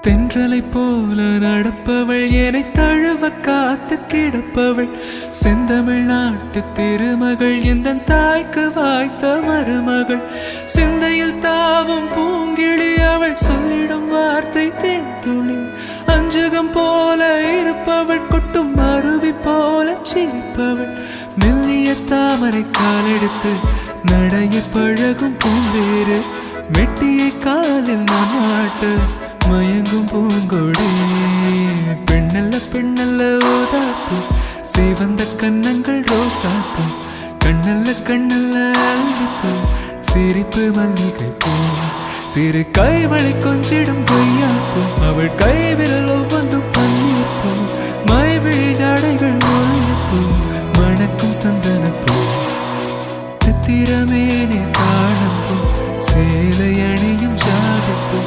தென்றலை போல நடப்பவள் என்னை தழுவ காத்து கிடப்பவள் செந்தமிழ் நாட்டு திருமகள் எந்த தாய்க்கு வாய்த்த மருமகள் சிந்தையில் தாவும் பூங்கிழி அவள் சொல்லிடும் வார்த்தை தேன்துளி அஞ்சுகம் போல இருப்பவள் கொட்டும் அருவி போல சிரிப்பவள் மெல்லிய தாமரை காலெடுத்து நடைய பழகும் பூந்தேறு மெட்டியை காலில் நான் மாட்டு மயங்கும் பூங்கொடி பெண்ணல்ல பெண்ணல்ல ஓதாப்பு சிவந்த கன்னங்கள் ரோசாப்பு கண்ணல்ல கண்ணல்ல அள்ளிப்பூ சிரிப்பு மல்லிகை பூ சிறு கைவளை கொஞ்சிடும் கொய்யாப்பூ அவள் கைவிரல் ஒவ்வொன்றும் பன்னீர் பூ மைவிழி ஜாடைகள் முல்லைப்பூ மணக்கும் சந்தனப்பூ சித்திரமேனே காணப்பூ சேலை அணியும் ஜாதிப்பூ